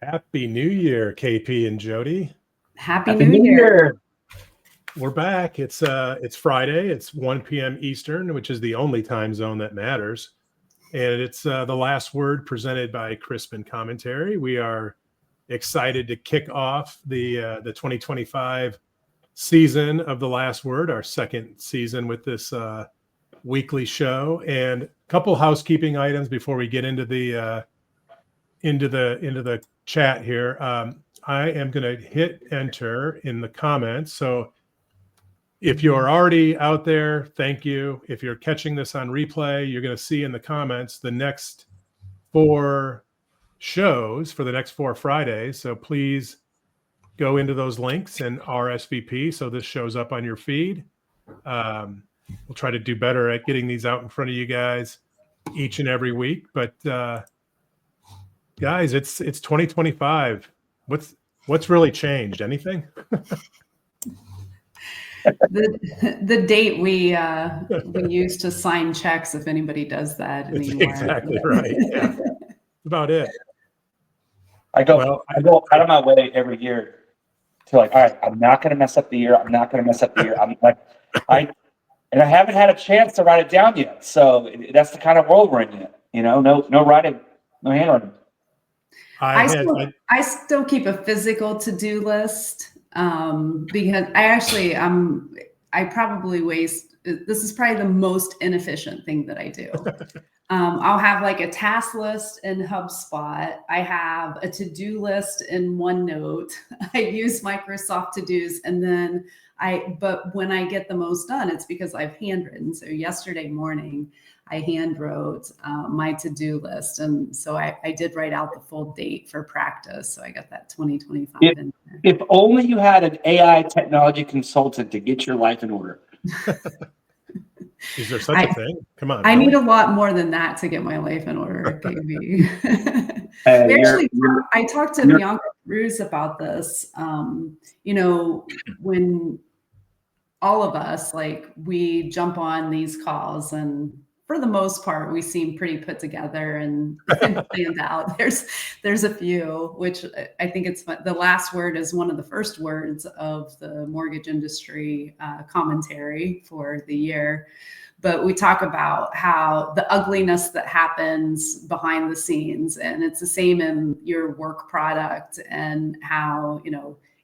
Happy New Year, KP and Jodi. Happy New Year. We're back. It's Friday. It's 1 p.m. Eastern, which is the only time zone that matters. And it's the last word presented by Chrisman Commentary. We are excited to kick off the 2025 season of The Last Word, our second season with this weekly show. And a couple housekeeping items before we get into the chat here. I am going to hit enter in the comments. So if you're already out there, thank you. If you're catching this on replay, you're going to see in the comments the next 4 shows for the next 4 Fridays. So please go into those links and RSVP so this shows up on your feed. We'll try to do better at getting these out in front of you guys each and every week. But guys, it's 2025. What's really changed? Anything? The date we use to sign checks, if anybody does that anymore. Exactly right. Yeah. That's about it. I go out of my way every year to all right, I'm not going to mess up the year. I'm not going to mess up the year. I'm like, I haven't had a chance to write it down yet. So that's the kind of world we're in yet. No writing, no handwriting. I still keep a physical to-do list because I probably waste. This is probably the most inefficient thing that I do. I'll have like a task list in HubSpot. I have a to-do list in OneNote. I use Microsoft To-Dos, and then but when I get the most done, it's because I've handwritten. So yesterday morning, I hand wrote my to-do list. And so I did write out the full date for practice. So I got that 2025 in there. If only you had an AI technology consultant to get your life in order. Is there such a thing? Come on. I need a lot more than that to get my life in order, KB. I talked to Bianca Cruz about this. When all of us, we jump on these calls, and for the most part, we seem pretty put together and planned out. There's a few, which I think it's fun. The last word is one of the first words of the mortgage industry commentary for the year. But we talk about how the ugliness that happens behind the scenes, and it's the same in your work product, and how,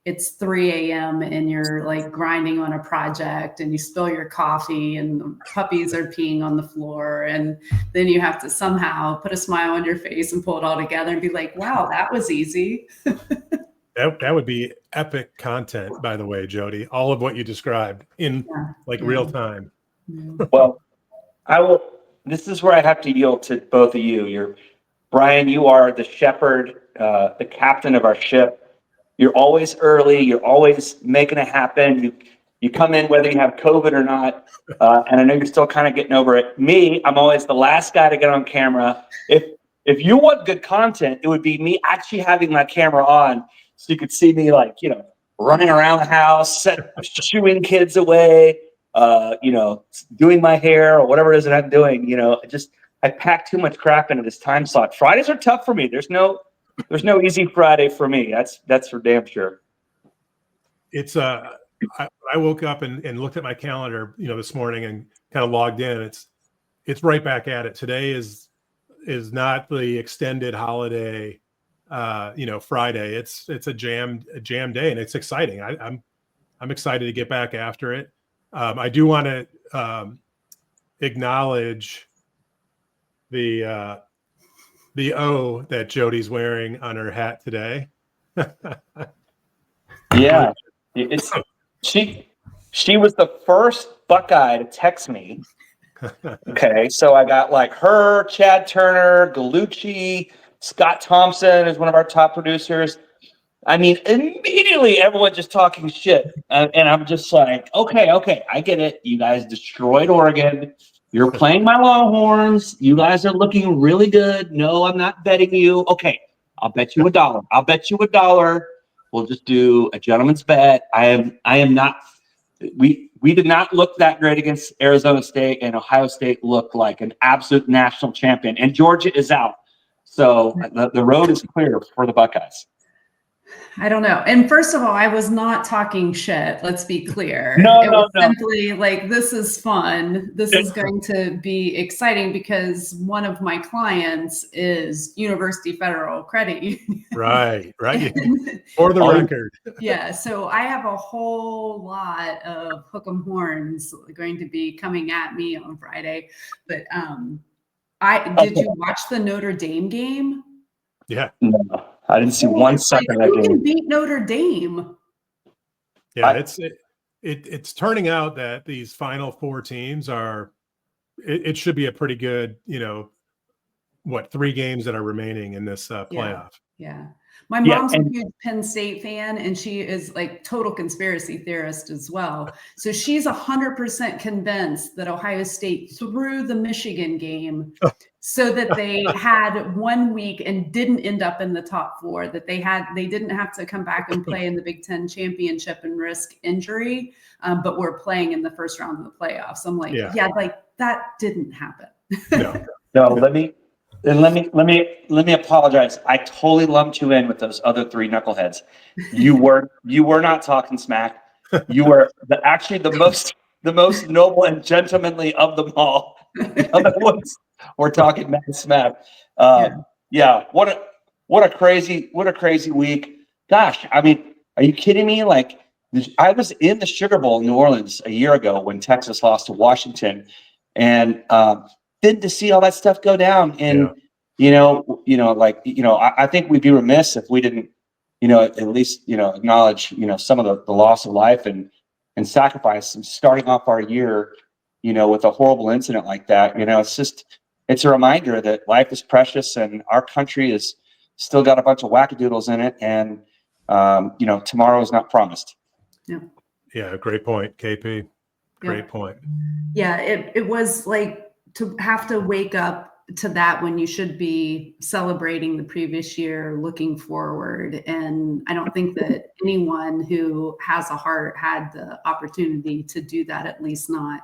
it's 3 a.m. and you're grinding on a project and you spill your coffee and the puppies are peeing on the floor. And then you have to somehow put a smile on your face and pull it all together and be like, wow, that was easy. That would be epic content, by the way, Jodi. All of what you described in real time. Yeah. Well, this is where I have to yield to both of you. Brian, you are the shepherd, the captain of our ship. You're always early. You're always making it happen. You come in whether you have COVID or not, and I know you're still kind of getting over it. Me, I'm always the last guy to get on camera. If you want good content, it would be me actually having my camera on, so you could see me running around the house, shooing kids away, doing my hair or whatever it is that I'm doing. I pack too much crap into this time slot. Fridays are tough for me. There's no easy Friday for me. That's for damn sure. It's I woke up and looked at my calendar, this morning and kind of logged in. It's right back at it. Today is not the extended holiday, Friday. It's a jam day, and it's exciting. I'm excited to get back after it. I do want to acknowledge the O that Jodi's wearing on her hat today. Yeah, she was the first Buckeye to text me. Okay, so I got her, Chad Turner, Gallucci, Scott Thompson is one of our top producers. I mean, immediately everyone just talking shit, and I'm just like, okay, I get it. You guys destroyed Oregon. You're playing my Longhorns. You guys are looking really good. No, I'm not betting you. Okay, I'll bet you $1. I'll bet you $1. We'll just do a gentleman's bet. I am not. We did not look that great against Arizona State, and Ohio State looked like an absolute national champion. And Georgia is out. So the road is clear for the Buckeyes. I don't know. And first of all, I was not talking shit. Let's be clear. No, it was no. simply like, this is fun. This is going to be exciting because one of my clients is University Federal Credit Union. Right. For the record. Yeah. So I have a whole lot of hook 'em horns going to be coming at me on Friday. But did you watch the Notre Dame game? Yeah. No, I didn't see one second of that who game. can beat Notre Dame? Yeah, it's turning out that these final four teams are. It should be a pretty good, 3 games that are remaining in this playoff. Yeah. My mom's a huge Penn State fan, and she is like total conspiracy theorist as well. So she's 100% convinced that Ohio State threw the Michigan game so that they had 1 week and didn't end up in the top 4, that they didn't have to come back and play in the Big Ten championship and risk injury, but were playing in the first round of the playoffs. I'm like, like that didn't happen. No, let me apologize. I totally lumped you in with those other 3 knuckleheads. You were not talking smack. You were actually the most noble and gentlemanly of them all. The other ones were talking mad smack. What a crazy week. Gosh, I mean, are you kidding me? Like, I was in the Sugar Bowl in New Orleans a year ago when Texas lost to Washington, and to see all that stuff go down. And I think we'd be remiss if we didn't, at least acknowledge some of the loss of life and sacrifice, and starting off our year with a horrible incident like that. It's a reminder that life is precious, and our country has still got a bunch of wackadoodles in it, and tomorrow is not promised. Yeah, great point, KP. Great point. Yeah, it was like, to have to wake up to that when you should be celebrating the previous year, looking forward. And I don't think that anyone who has a heart had the opportunity to do that, at least not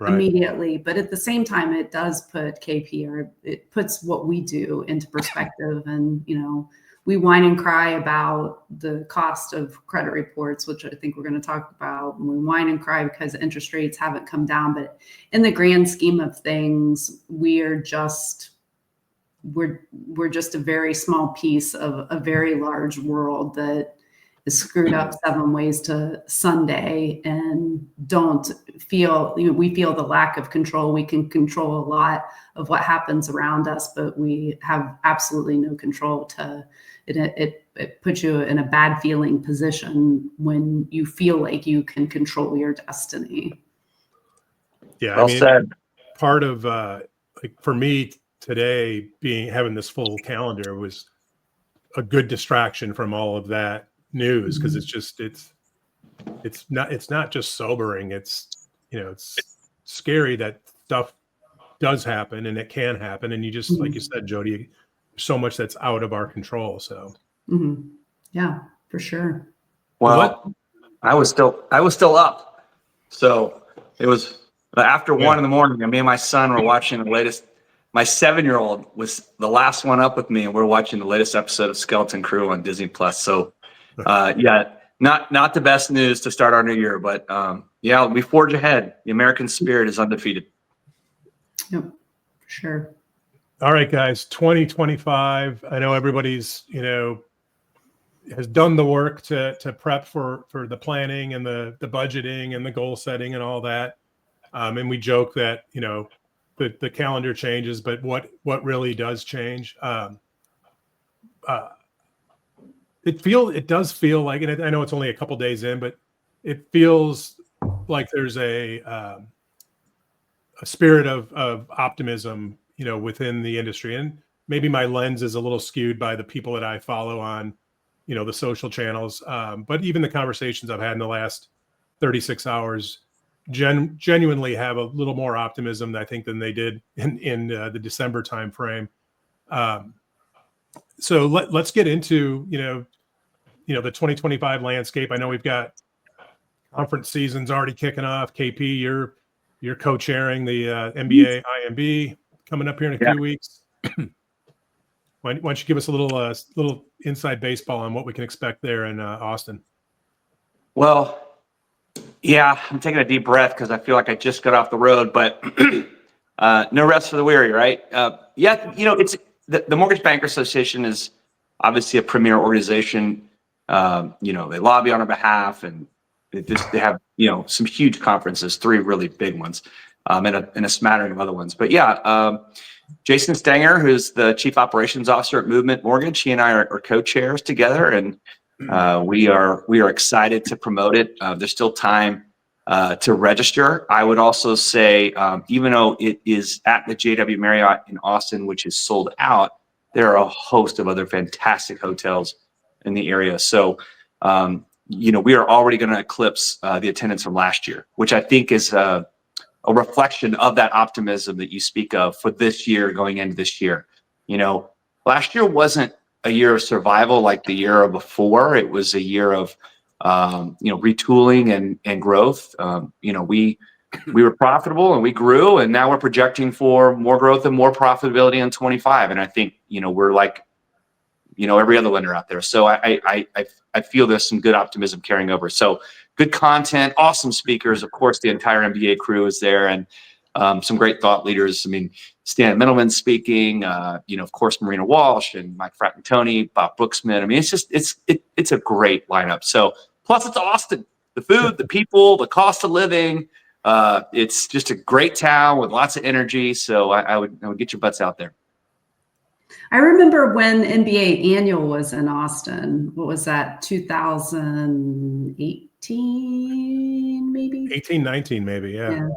immediately. But at the same time, it does put it puts what we do into perspective. And, we whine and cry about the cost of credit reports, which I think we're going to talk about. And we whine and cry because interest rates haven't come down. But in the grand scheme of things, we're just a very small piece of a very large world that is screwed up 7 ways to Sunday, and we feel the lack of control. We can control a lot of what happens around us, but we have absolutely no control to it. It puts you in a bad feeling position when you feel like you can control your destiny. Yeah. Well said. Part of for me today, having this full calendar was a good distraction from all of that news, because it's not just sobering. It's scary that stuff does happen, and it can happen, and you just like you said, Jodi, so much that's out of our control. So yeah, for sure. Well, I was still up, so it was after 1 in the morning, and me and my son were watching the latest. My 7-year-old was the last one up with me, and we're watching the latest episode of Skeleton Crew on Disney Plus. So not the best news to start our new year, but we forge ahead. The American spirit is undefeated. Yep, for sure. All right, guys, 2025. I know everybody's, has done the work to prep for the planning and the budgeting and the goal setting and all that. And we joke that, the calendar changes, but what really does change? It does feel like, and I know it's only a couple days in, but it feels like there's a spirit of optimism, within the industry. And maybe my lens is a little skewed by the people that I follow on, the social channels. But even the conversations I've had in the last 36 hours genuinely have a little more optimism, I think, than they did in the December timeframe. So let's get into, the 2025 landscape. I know we've got conference seasons already kicking off. KP, you're co-chairing the NBA IMB coming up here in a few weeks. Why don't you give us a little inside baseball on what we can expect there in Austin? Well, yeah, I'm taking a deep breath because I feel like I just got off the road, but no rest for the weary, right? Yeah, it's the Mortgage Banker Association is obviously a premier organization. They lobby on our behalf, and they have some huge conferences, 3 really big ones, and a smattering of other ones. But yeah, Jason Stenger, who's the Chief Operations Officer at Movement Mortgage, he and I are co-chairs together, and we are excited to promote it. There's still time to register. I would also say, even though it is at the JW Marriott in Austin, which is sold out, there are a host of other fantastic hotels in the area. So, we are already going to eclipse the attendance from last year, which I think is a reflection of that optimism that you speak of for this year going into this year. Last year wasn't a year of survival like the year before. It was a year of retooling and growth. We were profitable and we grew, and now we're projecting for more growth and more profitability in 25. And I think we're like every other lender out there. So I feel there's some good optimism carrying over. So good content, awesome speakers. Of course, the entire MBA crew is there, and some great thought leaders. I mean, Stan Middleman speaking, of course, Marina Walsh and Mike Frattantoni, Bob Brooksman. I mean, it's a great lineup. So plus it's Austin, the food, the people, the cost of living. It's just a great town with lots of energy. So I would get your butts out there. I remember when NBA Annual was in Austin. What was that? 2018, maybe? 18, 19, maybe. Yeah.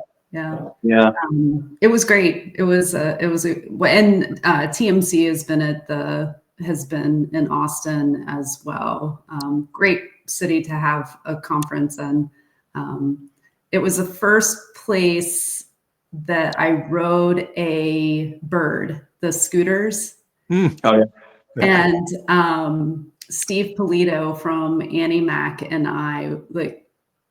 It was great. And TMC has been in Austin as well. Great city to have a conference in. It was the first place that I rode a bird, the scooters. Oh yeah. And Steve Polito from Annie Mac and I,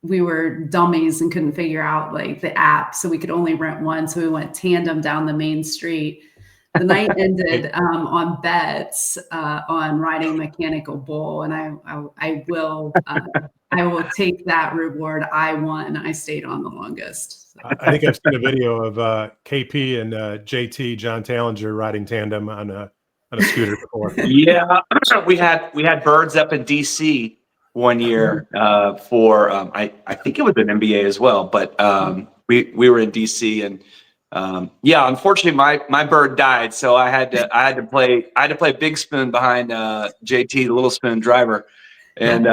we were dummies and couldn't figure out the app, so we could only rent one. So we went tandem down the main street. The night ended on bets on riding Mechanical Bull, and I will take that reward. I won. I stayed on the longest. So. I think I've seen a video of KP and JT John Tallinger riding tandem on a scooter before. Yeah, we had birds up in DC one year for I think it was an NBA as well, but we were in DC, and unfortunately my bird died, so I had to play big spoon behind JT, the little spoon driver, and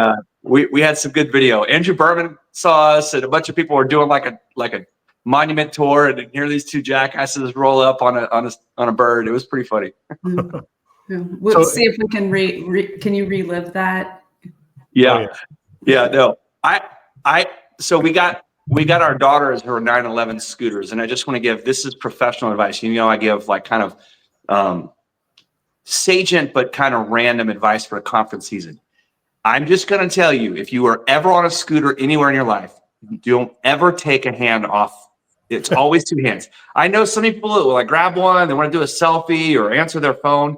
we had some good video. Andrew Berman saw us, and a bunch of people were doing like a monument tour, and here these 2 jackasses roll up on a bird. It was pretty funny. We'll see if we can can you relive that? Yeah. No, so we got our daughters who are 911 scooters, and I just want to give, this is professional advice. I give kind of sagent but kind of random advice for a conference season. I'm just going to tell you, if you are ever on a scooter anywhere in your life, don't ever take a hand off. It's always 2 hands. I know some people will grab one, they want to do a selfie or answer their phone.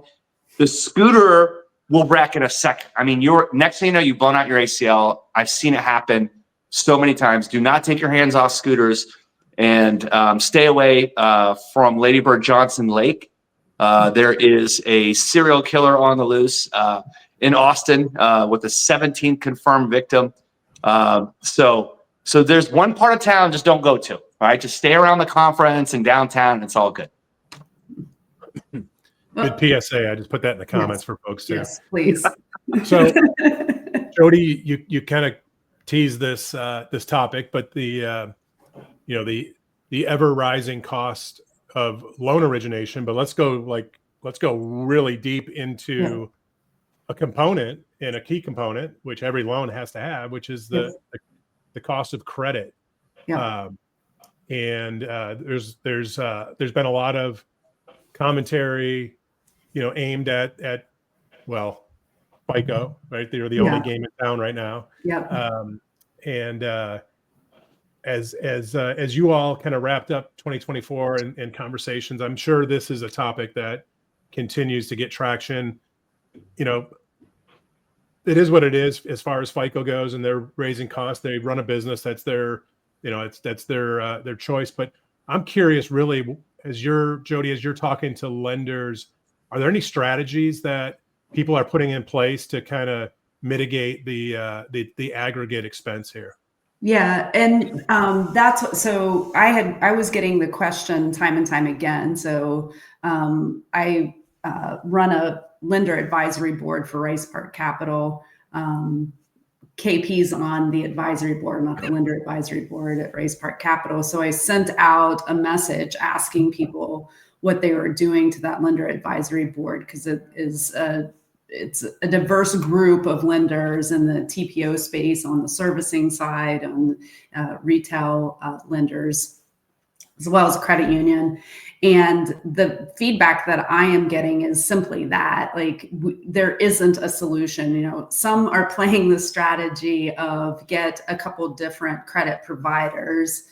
The scooter will wreck in a second. I mean, next thing you know, you've blown out your ACL. I've seen it happen so many times. Do not take your hands off scooters, and stay away from Lady Bird Johnson Lake. There is a serial killer on the loose in Austin with a 17th confirmed victim. So there's one part of town just don't go to. All right, just stay around the conference and downtown, and it's all good. Good PSA. I just put that in the comments for folks too. Yes, please. So, Jodi, you kind of teased this topic, but the ever rising cost of loan origination. But let's go really deep into a component, and a key component, which every loan has to have, which is the cost of credit. And there's been a lot of commentary, aimed at FICO, right? They're the only game in town right now. And as you all kind of wrapped up 2024 and conversations, I'm sure this is a topic that continues to get traction. You know, it is what it is as far as FICO goes, and they're raising costs. They run a business. That's their, you know, that's their choice. But I'm curious, really, Jodi, as you're talking to lenders, are there any strategies that people are putting in place to kind of mitigate the aggregate expense here? Yeah, and so I was getting the question time and time again. So I run a lender advisory board for Rice Park Capital. KP's on the advisory board, not the lender advisory board at Rice Park Capital. So I sent out a message asking people what they were doing to that lender advisory board, because it's a diverse group of lenders in the TPO space, on the servicing side, on retail lenders, as well as credit union. And the feedback that I am getting is simply that, like, there isn't a solution. You know, some are playing the strategy of get a couple different credit providers,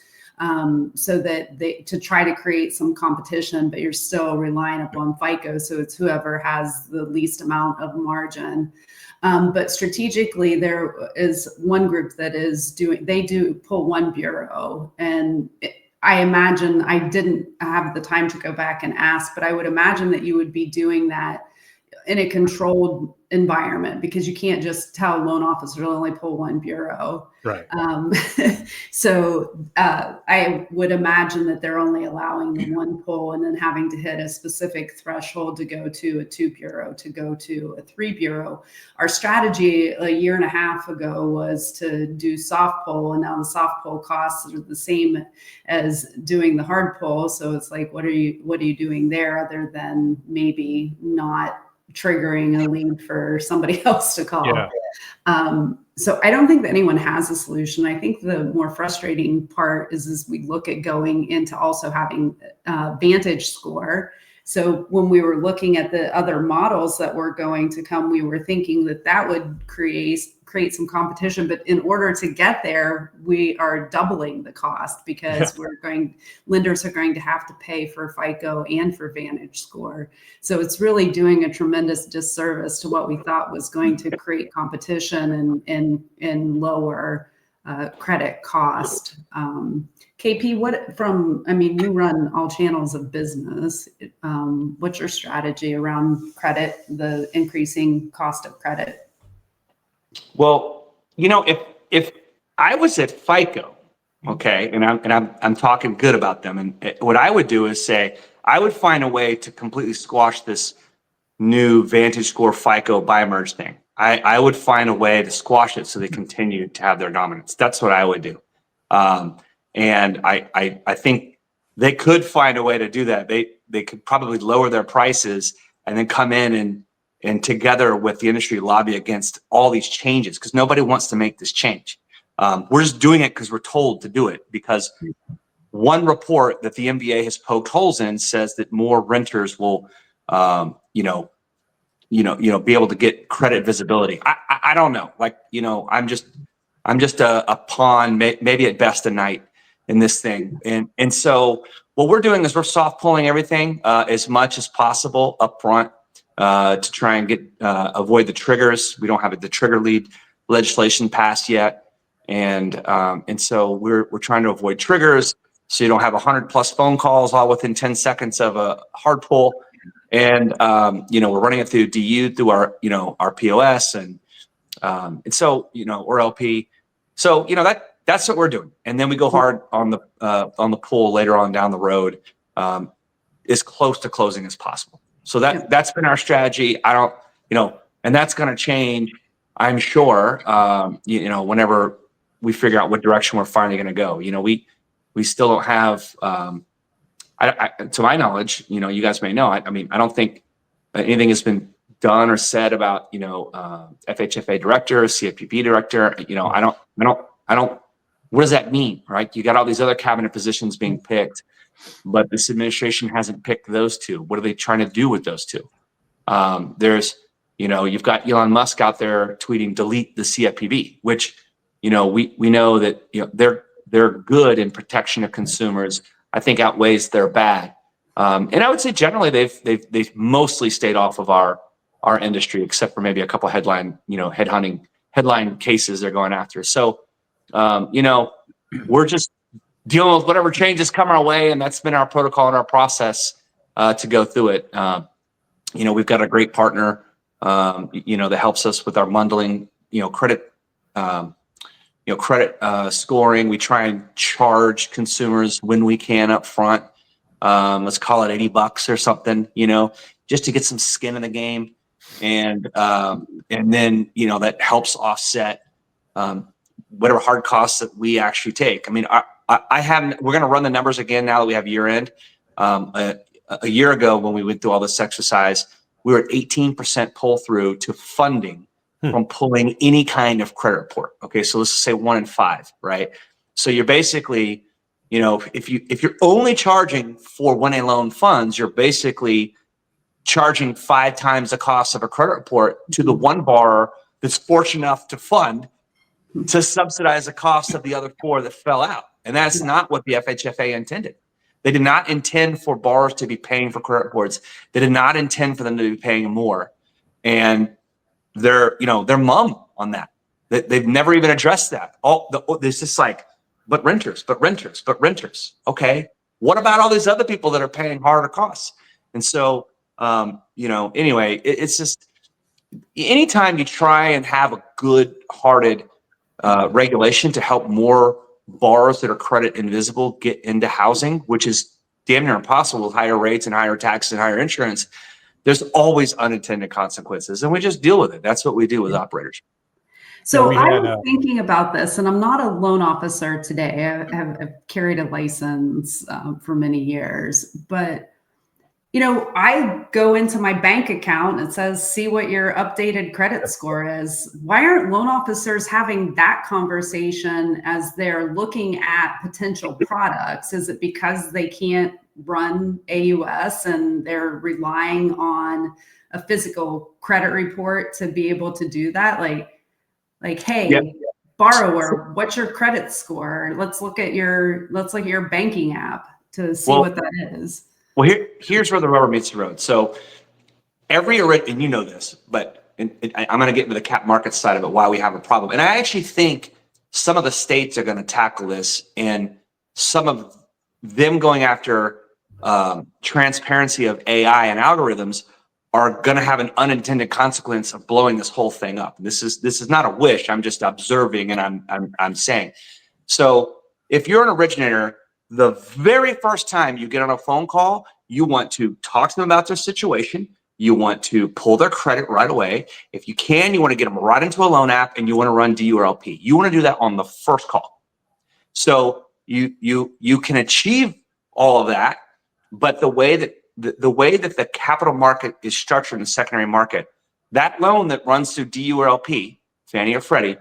so that to try to create some competition, but you're still relying upon FICO. So it's whoever has the least amount of margin. But strategically, there is one group that they do pull one bureau. And I imagine, I didn't have the time to go back and ask, but I would imagine that you would be doing that in a controlled environment, because you can't just tell a loan officer to only pull one bureau. Right. So I would imagine that they're only allowing the one pull, and then having to hit a specific threshold to go to a 2 bureau, to go to a 3 bureau. Our strategy a year and a half ago was to do soft pull, and now the soft pull costs are the same as doing the hard pull. So it's like, what are you doing there, other than maybe not triggering a lead for somebody else to call? Yeah. So I don't think that anyone has a solution. I think the more frustrating part is we look at going into also having Vantage score. So when we were looking at the other models that were going to come, we were thinking that would create some competition. But in order to get there, we are doubling the cost, because lenders are going to have to pay for FICO and for Vantage score. So it's really doing a tremendous disservice to what we thought was going to create competition and lower credit cost. KP, you run all channels of business. What's your strategy around credit, the increasing cost of credit? Well, you know, if I was at FICO, okay, and I'm talking good about them, and what I would do is say I would find a way to completely squash this new Vantage score FICO buy merge thing. I would find a way to squash it so they continue to have their dominance. That's what I would do. And I think they could find a way to do that. They could probably lower their prices and then come in and together with the industry lobby against all these changes, because nobody wants to make this change. We're just doing it because we're told to do it, because one report that the MBA has poked holes in says that more renters will, be able to get credit visibility. I don't know. Like, I'm just a pawn, maybe at best a knight in this thing. And so what we're doing is we're soft pulling everything as much as possible up front to try and avoid the triggers. We don't have the trigger lead legislation passed yet. And so we're trying to avoid triggers, so you don't have 100+ phone calls all within 10 seconds of a hard pull. And we're running it through DU through our POS and so or LP. So that's what we're doing. And then we go hard on the pull later on down the road, as close to closing as possible. So that's been our strategy. I don't, and that's going to change, I'm sure, whenever we figure out what direction we're finally going to go. We still don't have, to my knowledge, you guys may know, I don't think anything has been done or said about, FHFA director, CFPB director. I don't, what does that mean, right? You got all these other cabinet positions being picked, but this administration hasn't picked those two. What are they trying to do with those two? There's, you've got Elon Musk out there tweeting, delete the CFPB, which, we know that, they're good in protection of consumers. I think outweighs their bad. And I would say generally they've mostly stayed off of our industry, except for maybe a couple headline cases they're going after. So, we're just dealing with whatever changes come our way, and that's been our protocol and our process to go through it. We've got a great partner, that helps us with our bundling, credit, scoring. We try and charge consumers when we can up front. Let's call it $80 or something, just to get some skin in the game. And then, that helps offset whatever hard costs that we actually take. I mean, we're going to run the numbers again now that we have year end. A year ago, when we went through all this exercise, we were at 18% pull through to funding from pulling any kind of credit report. Okay, so let's just say 1 in 5, right? So you're basically, if you're only charging for 1A loan funds, you're basically charging 5 times the cost of a credit report to the one borrower that's fortunate enough to fund to subsidize the cost of the other 4 that fell out. And that's not what the FHFA intended. They did not intend for borrowers to be paying for credit reports. They did not intend for them to be paying more. And they're mum on that. They've never even addressed that. There's just like, but renters. Okay. What about all these other people that are paying harder costs? And so, anyway, it's just, anytime you try and have a good-hearted regulation to help more borrowers that are credit invisible get into housing, which is damn near impossible with higher rates and higher taxes and higher insurance, there's always unintended consequences, and we just deal with it. That's what we do with operators. So I was thinking about this, and I'm not a loan officer today. I've carried a license for many years, but I go into my bank account and it says, see what your updated credit score is. Why aren't loan officers having that conversation as they're looking at potential products? Is it because they can't run AUS and they're relying on a physical credit report to be able to do that? Like, hey, borrower, what's your credit score? Let's look at your banking app to see what that is. Well, here's where the rubber meets the road. So and you know this, but I'm going to get into the cap market side of it, why we have a problem. And I actually think some of the states are going to tackle this, and some of them going after transparency of AI and algorithms are going to have an unintended consequence of blowing this whole thing up. This is not a wish. I'm just observing, and I'm saying. So if you're an originator, the very first time you get on a phone call, you want to talk to them about their situation. You want to pull their credit right away. If you can, you want to get them right into a loan app, and you want to run DURLP. You want to do that on the first call. So you can achieve all of that, but the way that the capital market is structured in the secondary market, that loan that runs through DURLP, Fannie or Freddie,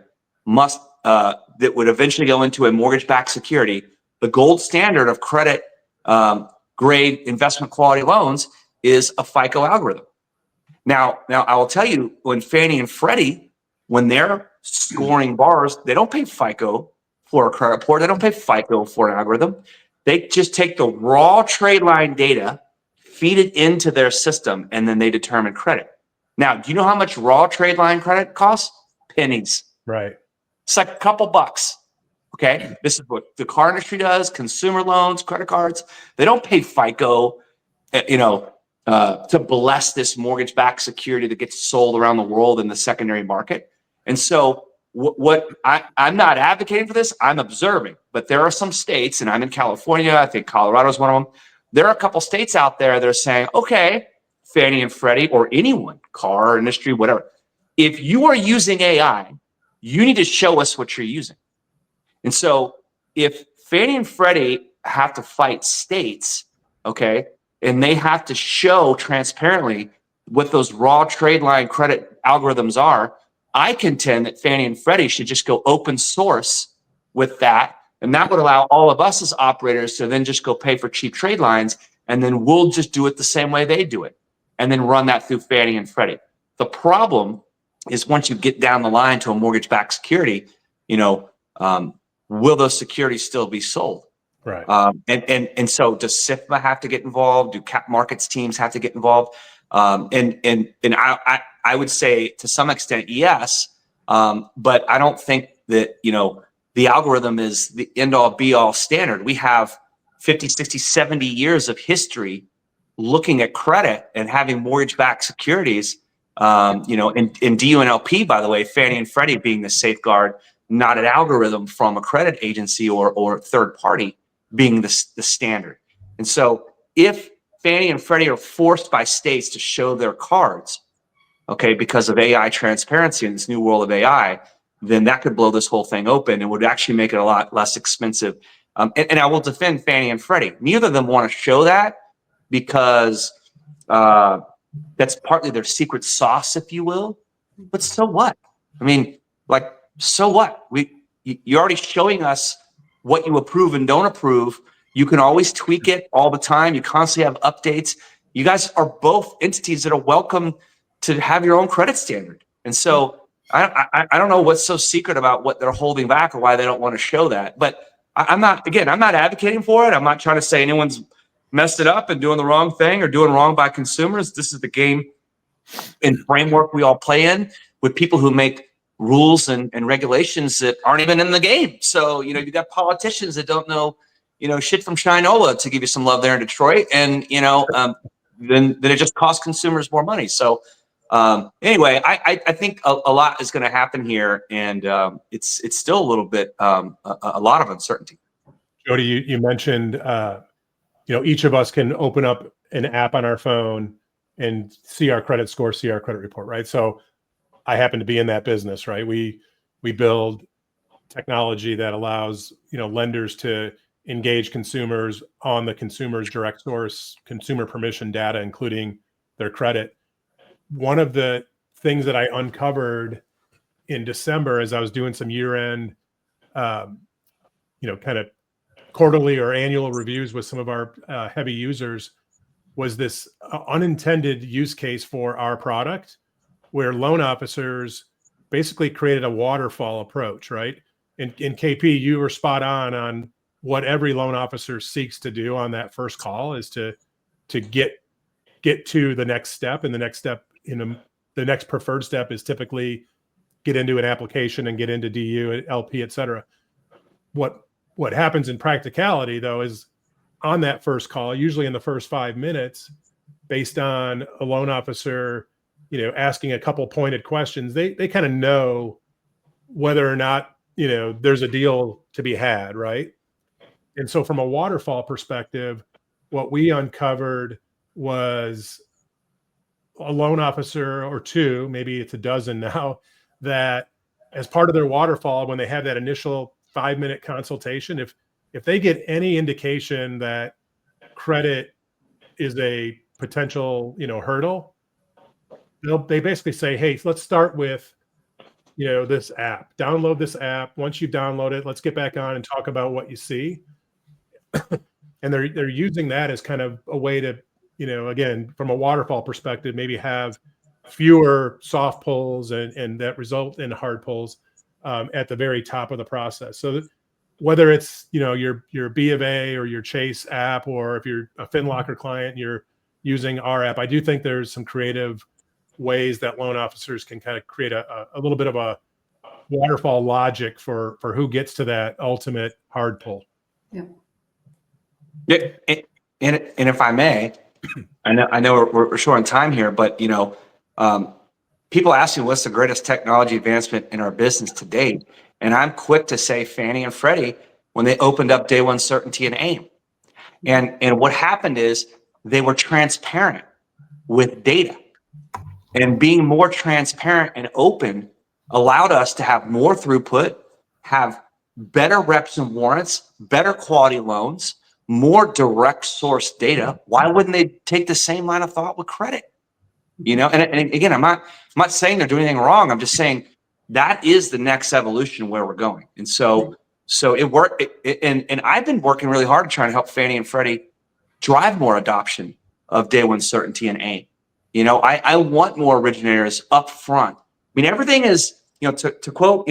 must that would eventually go into a mortgage-backed security. The gold standard of credit grade investment quality loans is a FICO algorithm. Now I will tell you, when Fannie and Freddie, when they're scoring borrowers, they don't pay FICO for a credit report. They don't pay FICO for an algorithm. They just take the raw trade line data, feed it into their system, and then they determine credit. Now, do you know how much raw trade line credit costs? Pennies. Right. It's like a couple bucks. Okay, this is what the car industry does, consumer loans, credit cards. They don't pay FICO, to bless this mortgage-backed security that gets sold around the world in the secondary market. And so I'm not advocating for this, I'm observing. But there are some states, and I'm in California, I think Colorado is one of them. There are a couple states out there that are saying, okay, Fannie and Freddie, or anyone, car industry, whatever, if you are using AI, you need to show us what you're using. And so if Fannie and Freddie have to fight states, okay, and they have to show transparently what those raw trade line credit algorithms are, I contend that Fannie and Freddie should just go open source with that. And that would allow all of us as operators to then just go pay for cheap trade lines, and then we'll just do it the same way they do it, and then run that through Fannie and Freddie. The problem is, once you get down the line to a mortgage-backed security, will those securities still be sold? Right. And so does SIFMA have to get involved? Do cap markets teams have to get involved? And I would say to some extent, yes. But I don't think that, the algorithm is the end all be all standard. We have 50, 60, 70 years of history looking at credit and having mortgage-backed securities, in DUNLP, by the way, Fannie and Freddie being the safeguard, not an algorithm from a credit agency or third party being the standard. And so if Fannie and Freddie are forced by states to show their cards, okay, because of AI transparency in this new world of AI, then that could blow this whole thing open and would actually make it a lot less expensive. And I will defend Fannie and Freddie. Neither of them want to show that because that's partly their secret sauce, if you will. But so what? I mean, so what? You're already showing us what you approve and don't approve. You can always tweak it all the time. You constantly have updates. You guys are both entities that are welcome to have your own credit standard. And so I don't know what's so secret about what they're holding back or why they don't want to show that. But I'm not advocating for it. I'm not trying to say anyone's messed it up and doing the wrong thing or doing wrong by consumers. This is the game and framework we all play in with people who make rules and regulations that aren't even in the game. So, you got politicians that don't know, shit from Shinola, to give you some love there in Detroit. And, then it just costs consumers more money. So anyway, I think a lot is going to happen here, and it's still a little bit a lot of uncertainty. Jodi, you mentioned each of us can open up an app on our phone and see our credit score, see our credit report, right? So I happen to be in that business, right? We build technology that allows lenders to engage consumers on the consumer's direct source, consumer permission data, including their credit. One of the things that I uncovered in December as I was doing some year-end, kind of quarterly or annual reviews with some of our heavy users, was this unintended use case for our product where loan officers basically created a waterfall approach, right? In KP, you were spot on what every loan officer seeks to do on that first call is to get to the next step. And the next step the next preferred step is typically get into an application and get into DU, LP, et cetera. What happens in practicality, though, is on that first call, usually in the first 5 minutes, based on a loan officer, asking a couple pointed questions, they kind of know whether or not, there's a deal to be had, right? And so from a waterfall perspective, what we uncovered was a loan officer or two, maybe it's a dozen now, that as part of their waterfall, when they have that initial 5-minute consultation, if they get any indication that credit is a potential, hurdle, they basically say, hey, let's start with, this app, download this app. Once you've downloaded it, let's get back on and talk about what you see. And they're using that as kind of a way to, again, from a waterfall perspective, maybe have fewer soft pulls and that result in hard pulls at the very top of the process. So whether it's, your B of A or your Chase app, or if you're a FinLocker client, you're using our app, I do think there's some creative ways that loan officers can kind of create a little bit of a waterfall logic for who gets to that ultimate hard pull. Yeah. Yeah, and if I may, I know we're short on time here, but people ask me what's the greatest technology advancement in our business to date, and I'm quick to say Fannie and Freddie when they opened up day one certainty and AIM, and what happened is they were transparent with data, and being more transparent and open allowed us to have more throughput, have better reps and warrants, better quality loans, more direct source data. Why wouldn't they take the same line of thought with credit? And again, I'm not saying they're doing anything wrong. I'm just saying that is the next evolution where we're going. And so it worked. And I've been working really hard to try and help Fannie and Freddie drive more adoption of day one certainty and AIM. I want more originators up front. I mean, everything is, to quote,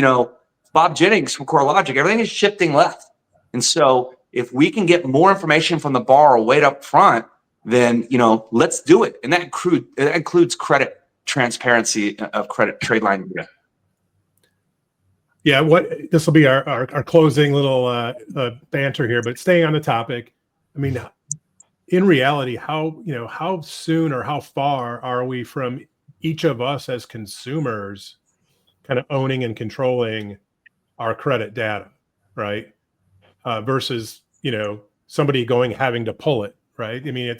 Bob Jennings from CoreLogic, everything is shifting left. And so if we can get more information from the borrower right up front, then, let's do it. And that includes credit transparency of credit trade line data. Yeah, this will be our closing little banter here, but staying on the topic. I mean, in reality, how soon or how far are we from each of us as consumers kind of owning and controlling our credit data, right? Versus, somebody having to pull it, right? I mean,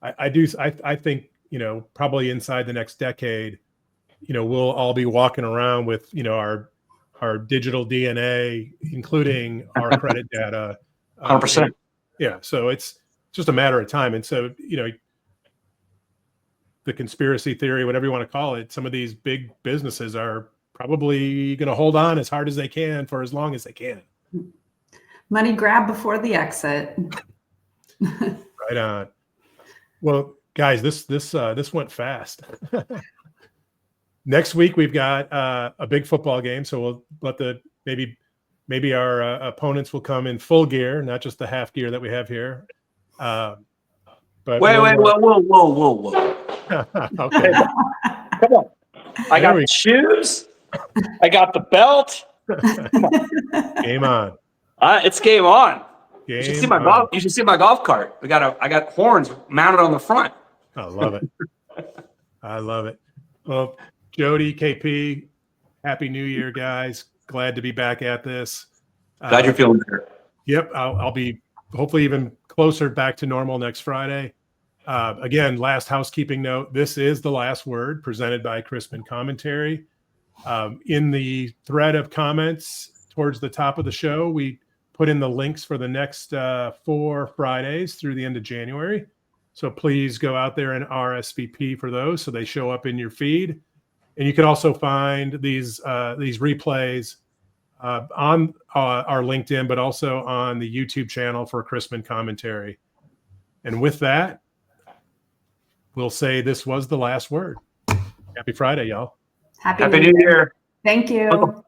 I think, probably inside the next decade, we'll all be walking around with, our digital DNA, including our credit data. 100%. Yeah. So it's just a matter of time. And so, the conspiracy theory, whatever you want to call it, some of these big businesses are probably going to hold on as hard as they can for as long as they can. Money grab before the exit. Right on. Well, guys, this went fast. Next week we've got a big football game, so we'll let maybe our opponents will come in full gear, not just the half gear that we have here. But whoa. Okay. Come on. I got the shoes. I got the belt. Come on. Game on. It's game on. Game you should see my golf cart. I got horns mounted on the front. I love it. I love it. Well, Jodi, KP, Happy New Year, guys. Glad to be back at this. Glad you're feeling better. Yep. I'll be hopefully even closer back to normal next Friday. Again, last housekeeping note, this is the last word presented by Chrisman Commentary. In the thread of comments towards the top of the show, we put in the links for the next 4 Fridays through the end of January. So please go out there and RSVP for those so they show up in your feed. And you can also find these replays on our LinkedIn, but also on the YouTube channel for Chrisman Commentary. And with that, we'll say this was the last word. Happy Friday, y'all. Happy New Year. Thank you.